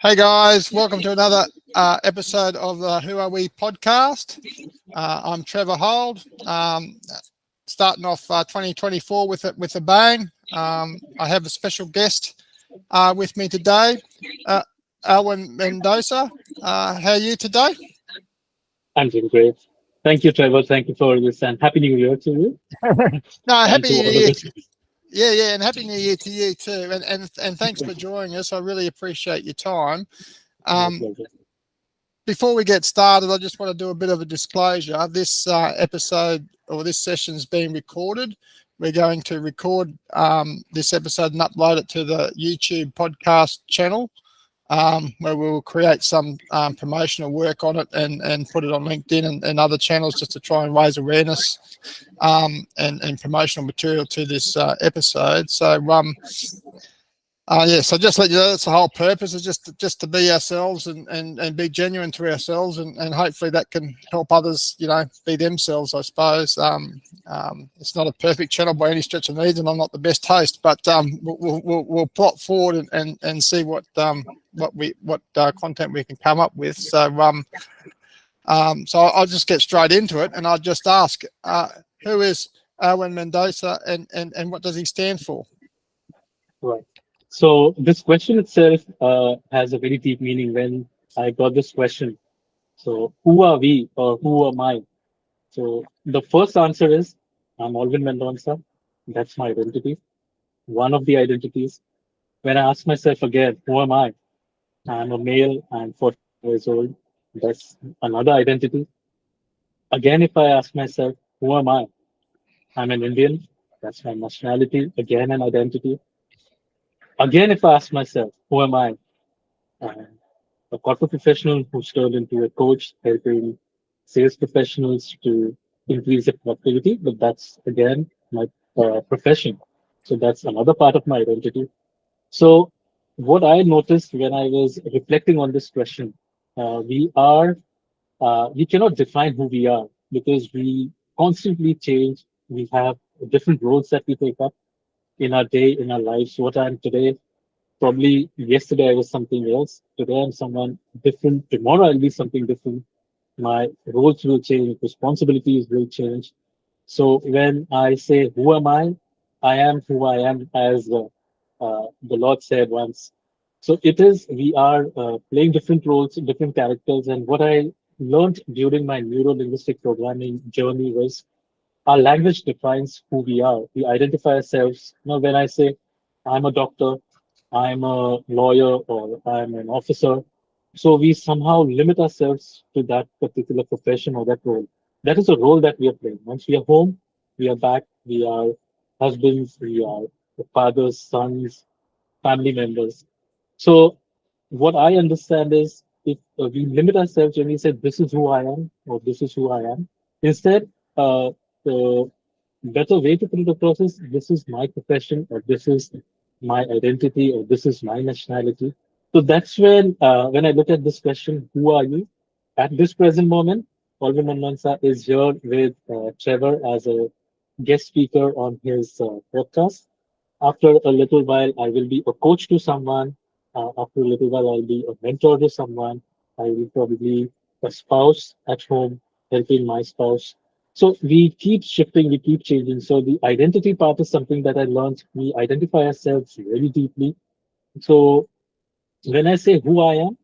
Hey guys, welcome to another episode of the Who Are We podcast. I'm Trevor Hold. Starting off 2024 with a bang. I have a special guest with me today, Allwyn Mendoza. How are you today? I'm doing great. Thank you, Trevor. Thank you for this, and Happy New Year to you No, and happy to New all the Year. listeners. Yeah, and happy New Year to you too. And thanks for joining us. I really appreciate your time. My Um, pleasure. Before we get started, I just want to do a bit of a disclosure. This episode or this session is being recorded. We're going to record this episode and upload it to the YouTube podcast channel, where we'll create some promotional work on it and put it on LinkedIn and other channels just to try and raise awareness and promotional material to this episode. So just let you know that's the whole purpose is just to be ourselves and be genuine to ourselves and hopefully that can help others, be themselves, I suppose. It's not a perfect channel by any stretch of needs, and I'm not the best host, but we'll plot forward and see what content we can come up with. So I'll just get straight into it, and I'll just ask, who is Allwyn Mendoza, and what does he stand for? Right. So this question itself has a very deep meaning when I got this question. So who are we or who am I? So the first answer is I'm Alvin Mendonça. That's my identity. One of the identities. When I ask myself again, who am I? I'm a male. I'm 40 years old. That's another identity. Again, if I ask myself, who am I? I'm an Indian. That's my nationality. Again, an identity. Again, if I ask myself, who am I? I'm a corporate professional who's turned into a coach, helping sales professionals to increase their productivity. But that's again my profession. So that's another part of my identity. So what I noticed when I was reflecting on this question, we cannot define who we are because we constantly change. We have different roles that we take up in our day, in our lives. What I'm today, probably yesterday I was something else. Today I'm someone different. Tomorrow I'll be something different. My roles will change, responsibilities will change. So when I say, who am I am who I am, as the Lord said once. So it is, we are playing different roles, different characters. And what I learned during my neuro linguistic programming journey was our language defines who we are. We identify ourselves. When I say I'm a doctor, I'm a lawyer, or I'm an officer, so we somehow limit ourselves to that particular profession or that role. That is a role that we are playing. Once we are home, we are back, we are husbands, we are fathers, sons, family members. So what I understand is if we limit ourselves when we say this is who I am or this is who I am, instead, the better way to put it across is this is my profession or this is my identity or this is my nationality. So that's when I look at this question, who are you? At this present moment, Olvin Manmansa is here with Trevor as a guest speaker on his podcast. After a little while, I will be a coach to someone. After a little while, I'll be a mentor to someone. I will probably a spouse at home, helping my spouse. So we keep shifting, we keep changing. So the identity part is something that I learned. We identify ourselves very deeply. So when I say who I am,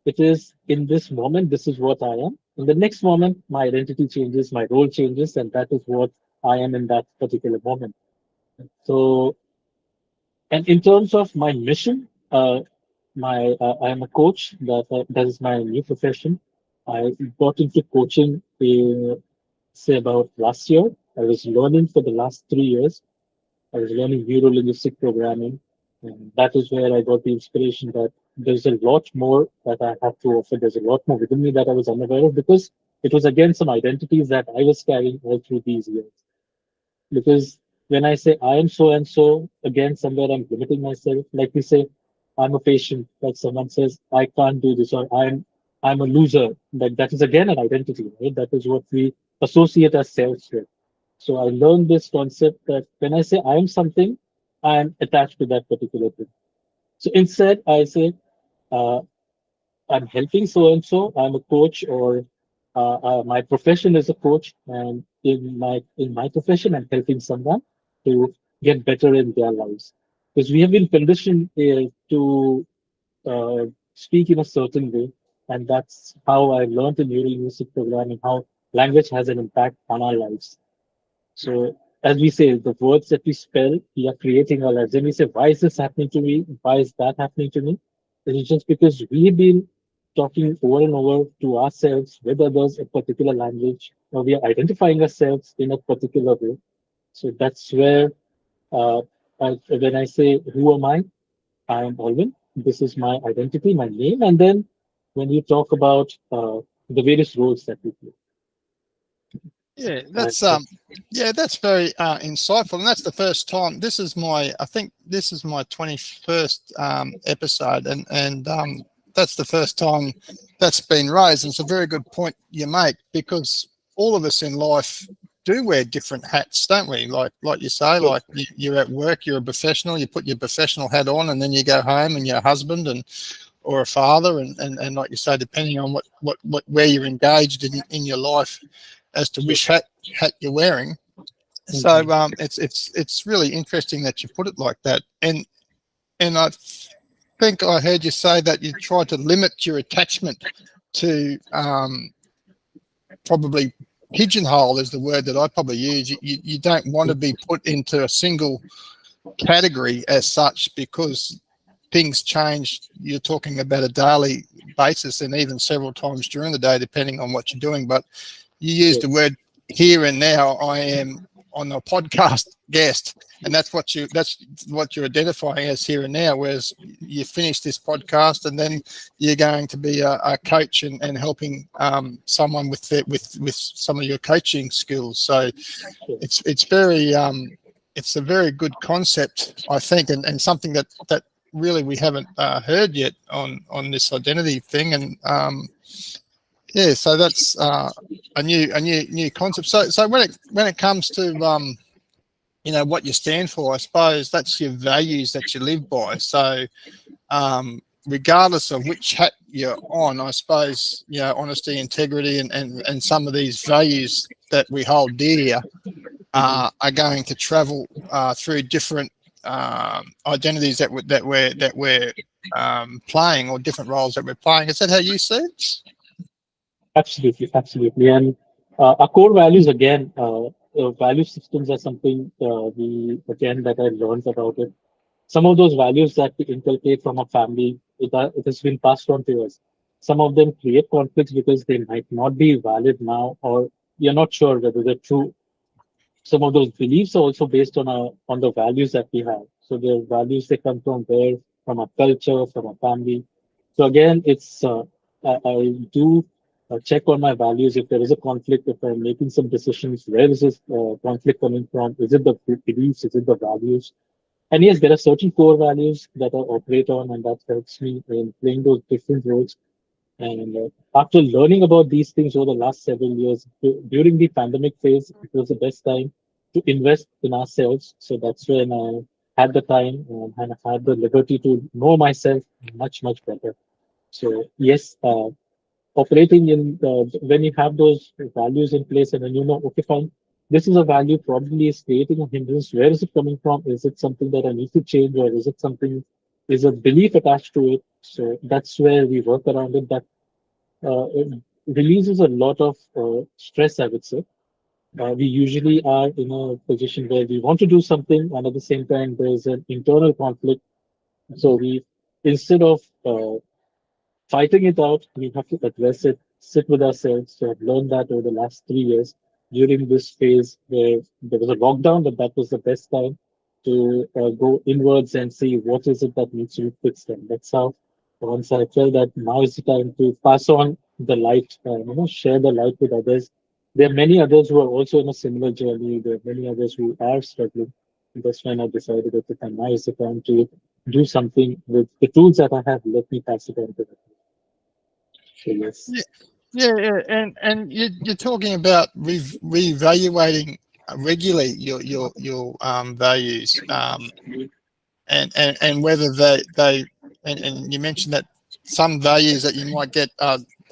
it is in this moment, this is what I am. In the next moment, my identity changes, my role changes, and that is what I am in that particular moment. So and in terms of my mission, my I am a coach. That is my new profession. I got into coaching say about last year. I was learning for the last 3 years. I was learning neuro linguistic programming, and that is where I got the inspiration that there's a lot more that I have to offer. There's a lot more within me that I was unaware of because it was again some identities that I was carrying all through these years. Because when I say I am so and so, again, somewhere I'm limiting myself. Like we say, I'm a patient. Like someone says, I can't do this, or I'm a loser. That is again an identity, right? That is what we associate ourselves with. So I learned this concept that when I say I am something, I am attached to that particular thing. So instead, I say, uh, I'm helping so and so. I'm a coach, or my profession is a coach, and in my profession, I'm helping someone to get better in their lives. Because we have been conditioned to speak in a certain way, and that's how I learned the neural linguistic programming, how language has an impact on our lives. So as we say, the words that we spell, we are creating our lives. And we say, why is this happening to me? Why is that happening to me? It is just because we've been talking over and over to ourselves with others a particular language, or we are identifying ourselves in a particular way. So that's where uh, when I say, who am I am Allwyn. This is my identity, my name. And then when you talk about the various roles that we play. Yeah, And that's very insightful, and that's the first time. I think this is my 21st episode, and that's the first time that's been raised. And it's a very good point you make, because all of us in life do wear different hats, don't we? Like you say, so, like you're at work, you're a professional, you put your professional hat on, and then you go home and you're a husband and or a father, and like you say, depending on what where you're engaged in your life as to so, which hat you're wearing. So mhm. it's really interesting that you put it like that. And I think I heard you say that you try to limit your attachment to probably pigeonhole is the word that I probably use. You don't want to be put into a single category as such, because things change. You're talking about a daily basis, and even several times during the day, depending on what you're doing. But you use the word here and now. I am on a podcast guest, and that's what you're identifying as here and now. Whereas you finish this podcast, and then you're going to be a coach and helping someone with some of your coaching skills. So it's very it's a very good concept, I think, and something that really we haven't heard yet on this identity thing. And yeah, so that's a new concept. So when it comes to what you stand for, I suppose that's your values that you live by. So regardless of which hat you're on, I suppose honesty, integrity, and some of these values that we hold dear are going to travel through different identities that we're playing, or different roles that we're playing. Is that how you see it? Absolutely, absolutely. And our core values, again, value systems are something that I learned about it. Some of those values that we inculcate from our family, it has been passed on to us. Some of them create conflicts because they might not be valid now, or you're not sure whether they're true. Some of those beliefs are also based on the values that we have. So the values, they come from where? From our culture, from our family. So again, I do check on my values. If there is a conflict, if I'm making some decisions, where is this conflict coming from? Is it the beliefs? Is it the values? And yes, there are certain core values that I operate on, and that helps me in playing those different roles. And after learning about these things over the last several years, during the pandemic phase, it was the best time to invest in ourselves. So that's when I had the time and I had the liberty to know myself much, much better. So yes, operating in when you have those values in place, and then okay, fine, this is a value probably is creating a hindrance. Where is it coming from? Is it something that I need to change, or is a belief attached to it? So that's where we work around it. That it releases a lot of stress, I would say. We usually are in a position where we want to do something, and at the same time, there's an internal conflict. So instead of fighting it out, we have to address it, sit with ourselves. So I've learned that over the last 3 years during this phase where there was a lockdown, but that was the best time to go inwards and see what is it that needs to be fixed. And that's how once I felt that now is the time to pass on the light, share the light with others. There are many others who are also in a similar journey. There are many others who are struggling. That's when I decided that now is the time to do something with the tools that I have. Let me pass it on to them. So yes. Yeah, yeah. And you're talking about reevaluating regularly your values, and whether they and you mentioned that some values that you might get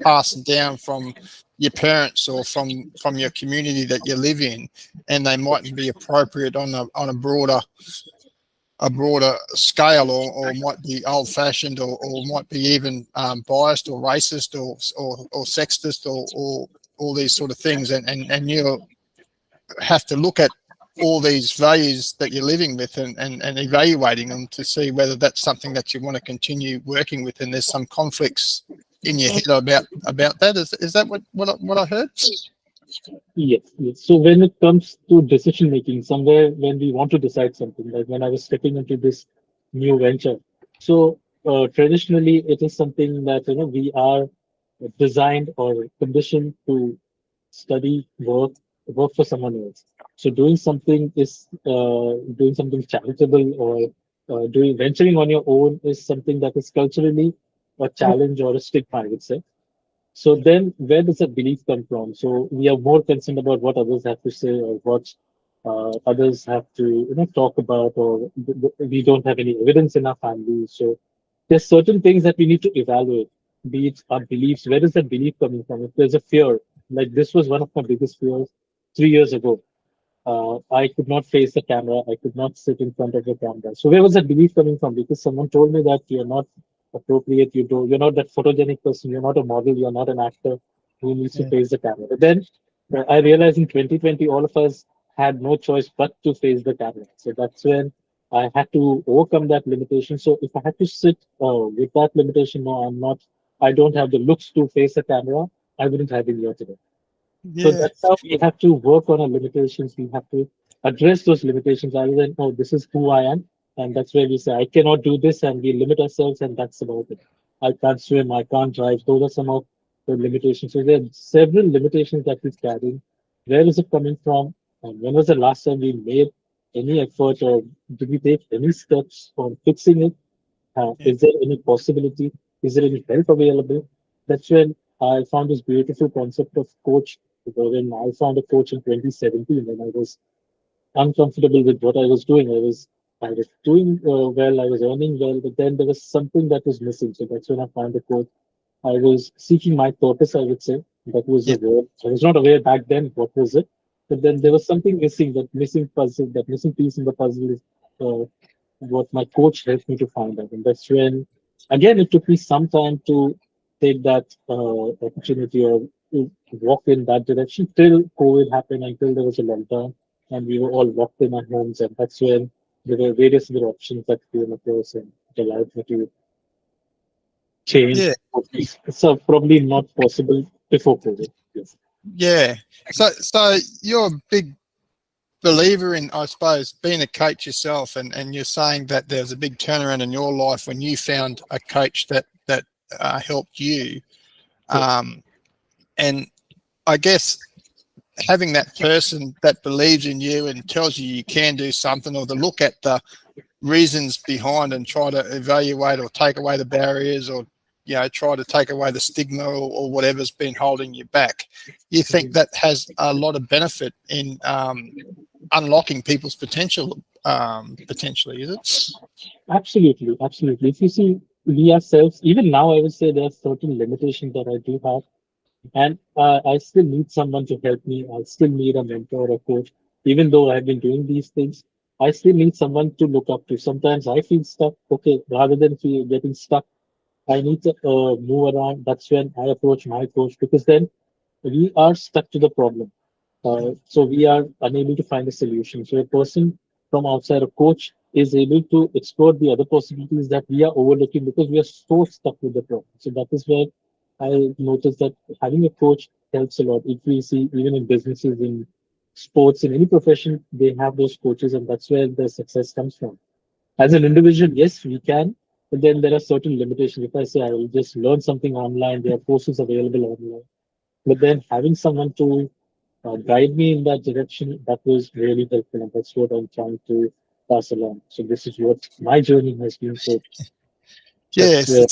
passed down from your parents or from your community that you live in, and they mightn't be appropriate on a broader scale, or might be old fashioned, or might be even biased or racist or sexist or all these sort of things, and you have to look at all these values that you're living with and evaluating them to see whether that's something that you want to continue working with, and there's some conflicts in your head about that. Is that what I heard? Yes, yes. So when it comes to decision making, somewhere when we want to decide something, like when I was stepping into this new venture, so traditionally it is something that we are designed or conditioned to study, work for someone else. So doing something charitable or doing venturing on your own is something that is culturally a challenge or a stigma, I would say. So then, where does that belief come from? So we are more concerned about what others have to say or what others have to, talk about, or we don't have any evidence in our family. So there's certain things that we need to evaluate, be it our beliefs. Where is that belief coming from? If there's a fear, like this was one of my biggest fears 3 years ago. I could not face the camera. I could not sit in front of the camera. So where was that belief coming from? Because someone told me that you're not appropriate. You're not that photogenic person. You're not a model. You're not an actor who needs to Yeah. face the camera. But then I realized in 2020, all of us had no choice but to face the camera. So that's when I had to overcome that limitation. So if I had to sit with that limitation, no, I don't have the looks to face the camera. I wouldn't have been here today. So Yeah. that's how we have to work on our limitations. We have to address those limitations rather than, oh, this is who I am. And that's where we say, I cannot do this, and we limit ourselves, and that's about it. I can't swim, I can't drive. Those are some of the limitations. So there are several limitations that we carry. Where is it coming from? And when was the last time we made any effort, or did we take any steps on fixing it? Yeah. Is there any possibility? Is there any help available? That's when I found this beautiful concept of coach. When I found a coach in 2017, when I was uncomfortable with what I was doing. I was doing well, I was earning well, but then there was something that was missing. So that's when I found a coach. I was seeking my purpose, I would say. That was the Yeah. word. I was not aware back then what was it. But then there was something missing, that missing puzzle, that missing piece in the puzzle is uh, what my coach helped me to find out. And that's when, again, it took me some time to take that opportunity or to walk in that direction till COVID happened, until there was a lockdown and we were all locked in our homes. And that's when there were various other options that came across and it allowed me to change. Yeah. So probably not possible before COVID. Yes. Yeah. So you're a big believer in, I suppose, being a coach yourself, and you're saying that there's a big turnaround in your life when you found a coach that helped you. Yes. And I guess having that person that believes in you and tells you you can do something, or to look at the reasons behind and try to evaluate or take away the barriers, or try to take away the stigma, or whatever's been holding you back. You think that has a lot of benefit in unlocking people's potential, potentially, is it? Absolutely, absolutely. If you see, we ourselves, even now, I would say there are certain limitations that I do have. And I still need someone to help me. I still need a mentor or coach. Even though I've been doing these things, I still need someone to look up to. Sometimes I feel stuck. Okay, rather than getting stuck, I need to move around. That's when I approach my coach, because then we are stuck to the problem. So we are unable to find a solution. So a person from outside, a coach, is able to explore the other possibilities that we are overlooking because we are so stuck with the problem. So that is where I noticed that having a coach helps a lot. If we see even in businesses, in sports, in any profession, they have those coaches, and that's where the success comes from. As an individual, yes, we can, but then there are certain limitations. If I say I will just learn something online, there are courses available online. But then having someone to guide me in that direction, that was really helpful. And that's what I'm trying to pass along. So this is what my journey has been. So that's Yes. where.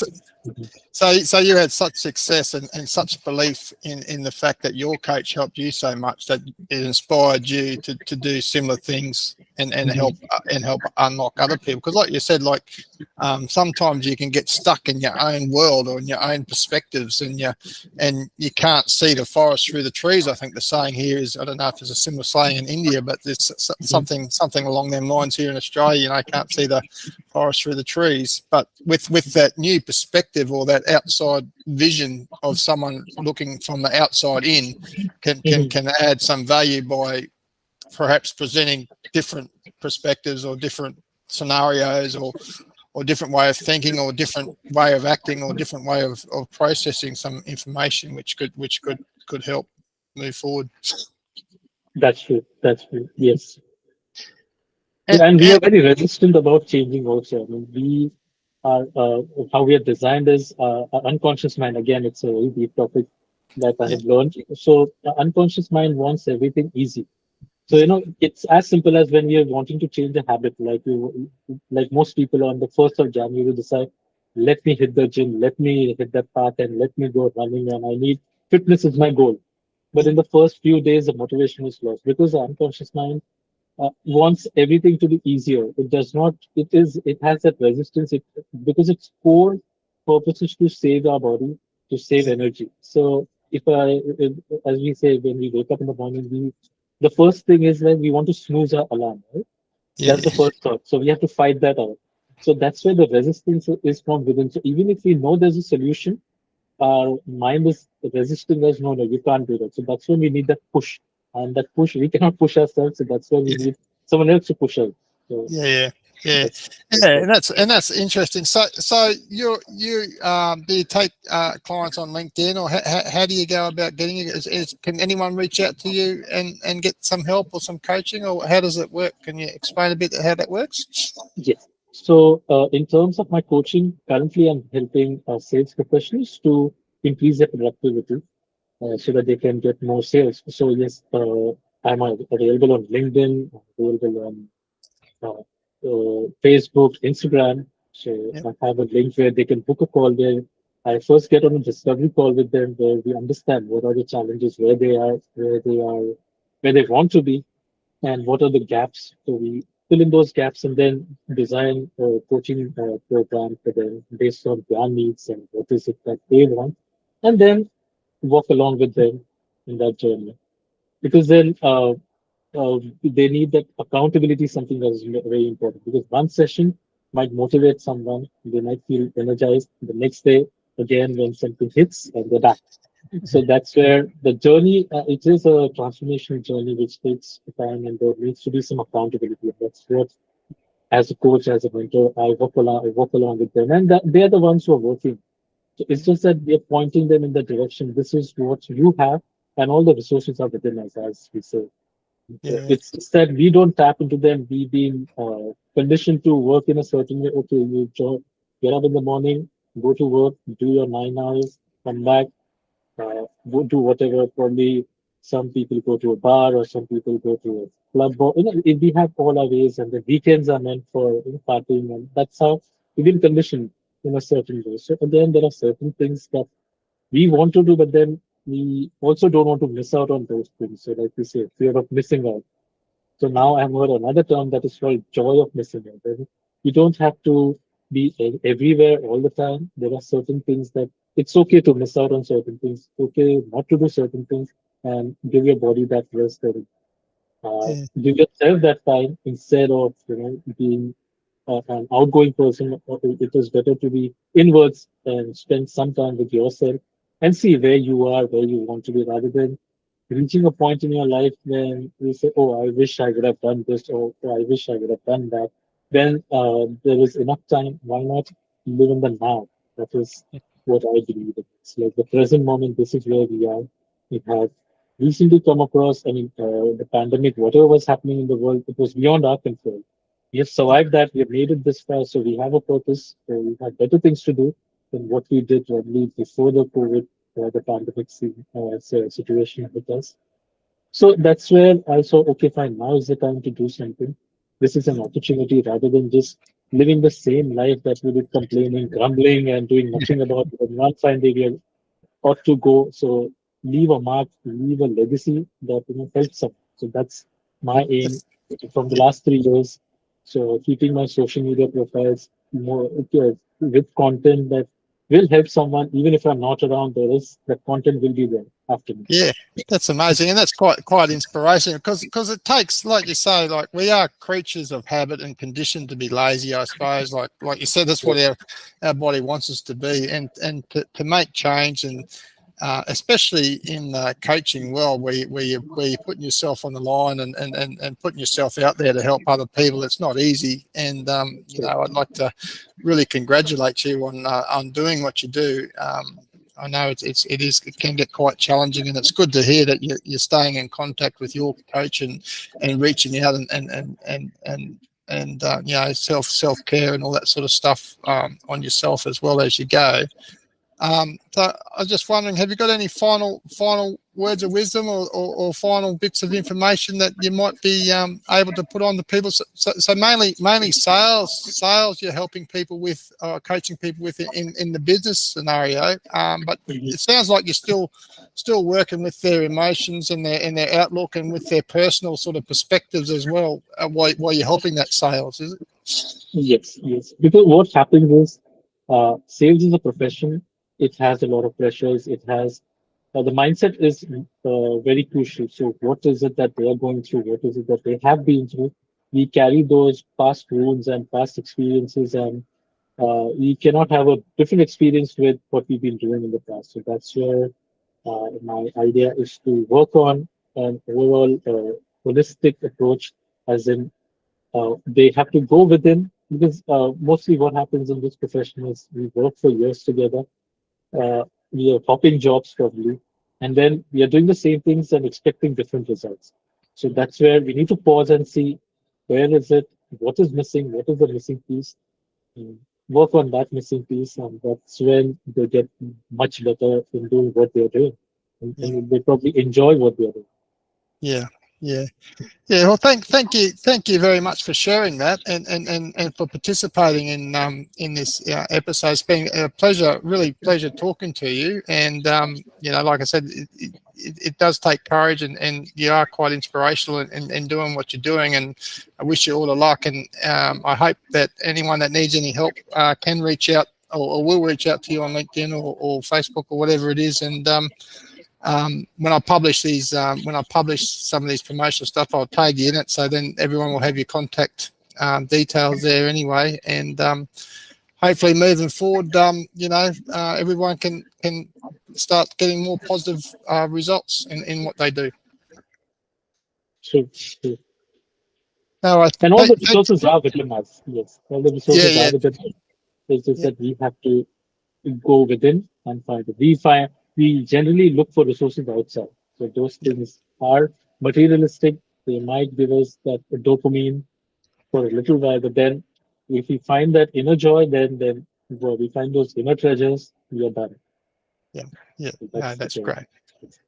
So you had such success and such belief in the fact that your coach helped you so much that it inspired you to do similar things Mhm. and help unlock other people. Because like you said, like sometimes you can get stuck in your own world or in your own perspectives, and you can't see the forest through the trees. I think the saying here is, I don't know if there's a similar saying in India, but there's Mhm. something along them lines here in Australia. You know, can't see the forest through the trees. But with that new perspective or that outside vision of someone looking from the outside in, Mhm. can add some value by perhaps presenting different perspectives or different scenarios or different way of thinking or different way of acting or different way of processing some information which could help move forward. That's true. That's true. Yes. And, And we and are very resistant about changing also. I mean, we are, how we are designed is our unconscious mind. Again, it's a very deep topic that I yeah, have learned. So the unconscious mind wants everything easy. So, yeah, it's as simple as when we are wanting to change a habit, like most people on the 1st of January will decide, let me hit the gym, let me hit that path, and let me go running, and I need fitness is my goal. But yeah, in the first few days, the motivation is lost because the unconscious mind wants everything to be easier. It does not. It has that resistance. Because its core purpose is to save our body, to save yeah, energy. So as we say, when we wake up in the morning, the first thing is that we want to snooze our alarm. Right? yeah, That's the first thought. So we have to fight that out. So that's where the resistance is from within. So even if we know there's a solution, our mind is resisting us. No, no, you can't do that. So that's when we need that push. And that push, we cannot push ourselves. So that's why we yeah. need someone else to push us. So Yeah, yeah, yeah, that's yeah, what. and that's interesting. So do you take clients on LinkedIn, or how do you go about getting it? Can anyone reach out to you and get some help or some coaching, or how does it work? Can you explain a bit how that works? Yes. So in terms of my coaching, currently I'm helping sales professionals to increase their productivity so that they can get more sales. So yes, I'm available on LinkedIn, available on Facebook, Instagram. So Yeah, I have a link where they can book a call where I first get on a discovery call with them where we understand what are the challenges, where they want to be, and what are the gaps. So we fill in those gaps and then design a coaching program for them based on their needs and what is it that they want, and then walk along with them in that journey. Because then they need that accountability, something that is very important. Because one session might motivate someone, they might feel energized. The next day, again, when something hits, and they're back. So that's where the journey, it is a transformation journey which takes time and there needs to be some accountability. And that's what, as a coach, as a mentor, I walk along with them. And they're the ones who are working. So it's just that we are pointing them in the direction. This is what you have, and all the resources are within us, as we say. yeah, It's just that we don't tap into them. We being conditioned to work in a certain way. Okay, get up in the morning, go to work, do your 9 hours, come back, go do whatever. Probably some people go to a bar or some people go to a club. Or, we have all our ways, and the weekends are meant for partying, and that's how we've been conditioned in a certain way. So again, there are certain things that we want to do, but then we also don't want to miss out on those things. So, like we say, fear of missing out. So now I've heard another term that is called joy of missing out. And you don't have to be everywhere all the time. There are certain things that it's okay to miss out on certain things. It's okay not to do certain things and give your body that rest and yeah, give yourself that time instead of being an outgoing person. It is better to be inwards and spend some time with yourself and see where you are, where you want to be, rather than reaching a point in your life when you say, "Oh, I wish I would have done this," or "Oh, I wish I would have done that." Then there is enough time. Why not live in the now? That is what I believe. It's like the present moment. This is where we are. We have recently come across. I mean, the pandemic, whatever was happening in the world, it was beyond our control. We have survived that. We have made it this far, so we have a purpose. So we have better things to do than what we did only before the COVID, the pandemic situation with us. So that's where I saw, okay, fine, now is the time to do something. This is an opportunity rather than just living the same life that we did, complaining, grumbling, and doing nothing about it, and not finding it ought to go. So leave a mark, leave a legacy that helps them. So that's my aim That's, from the last 3 years. So keeping my social media profiles more with content that will help someone, even if I'm not around. There is that content will be there after me. yeah, that's amazing, and that's quite inspirational because it takes, like you say, like we are creatures of habit and conditioned to be lazy, I suppose. Like you said, that's what our body wants us to be, and to make change, and especially in the coaching world where you're putting yourself on the line and putting yourself out there to help other people. It's not easy, and I'd like to really congratulate you on doing what you do. I know it can get quite challenging, and it's good to hear that you're staying in contact with your coach and reaching out and self care and all that sort of stuff on yourself as well as you go. So I was just wondering, have you got any final words of wisdom or final bits of information that you might be able to put on to people? So mainly sales you're helping people with, coaching people with in the business scenario. But it sounds like you're still working with their emotions and their outlook and with their personal sort of perspectives as well, while you're helping that sales, is it? Yes, yes. Because what happens is, sales is a profession. It has a lot of pressures. It has the mindset is very crucial. So, what is it that they are going through? What is it that they have been through? We carry those past wounds and past experiences, and we cannot have a different experience with what we've been doing in the past. So that's where my idea is to work on an overall holistic approach, as in they have to go within, because mostly what happens in this profession is we work for years together. We are hopping jobs probably, and then we are doing the same things and expecting different results. So that's where we need to pause and see where is it, what is missing, what is the missing piece, and work on that missing piece, and that's when they get much better in doing what they're doing, Yeah, and they probably enjoy what they're doing. yeah, yeah. Yeah, well, thank you very much for sharing that and for participating in this episode. It's been a pleasure, really pleasure talking to you. And like I said, it does take courage, and you are quite inspirational in doing what you're doing. And I wish you all the luck. And I hope that anyone that needs any help can reach out or will reach out to you on LinkedIn or Facebook or whatever it is. And when I publish when I publish some of these promotional stuff, I'll tag you in it, so then everyone will have your contact details there anyway. And hopefully, moving forward, everyone can start getting more positive results in what they do. So, so No, and all the resources are within us. Yes, all the yeah, resources are yeah, within us. It's just yeah, that we have to go within and find it. We generally look for resources outside. So those yeah, things are materialistic. They might give us that dopamine for a little while, but then if we find that inner joy, then well, we find those inner treasures, we are done. yeah, yeah. So No, that's the that's thing. great.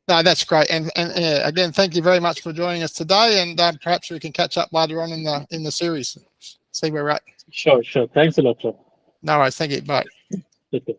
No, that's great. And again, thank you very much for joining us today. And perhaps we can catch up later on in the series. See where we're at. Sure, sure. Thanks a lot, sir. No worries. Thank you. Bye. Okay.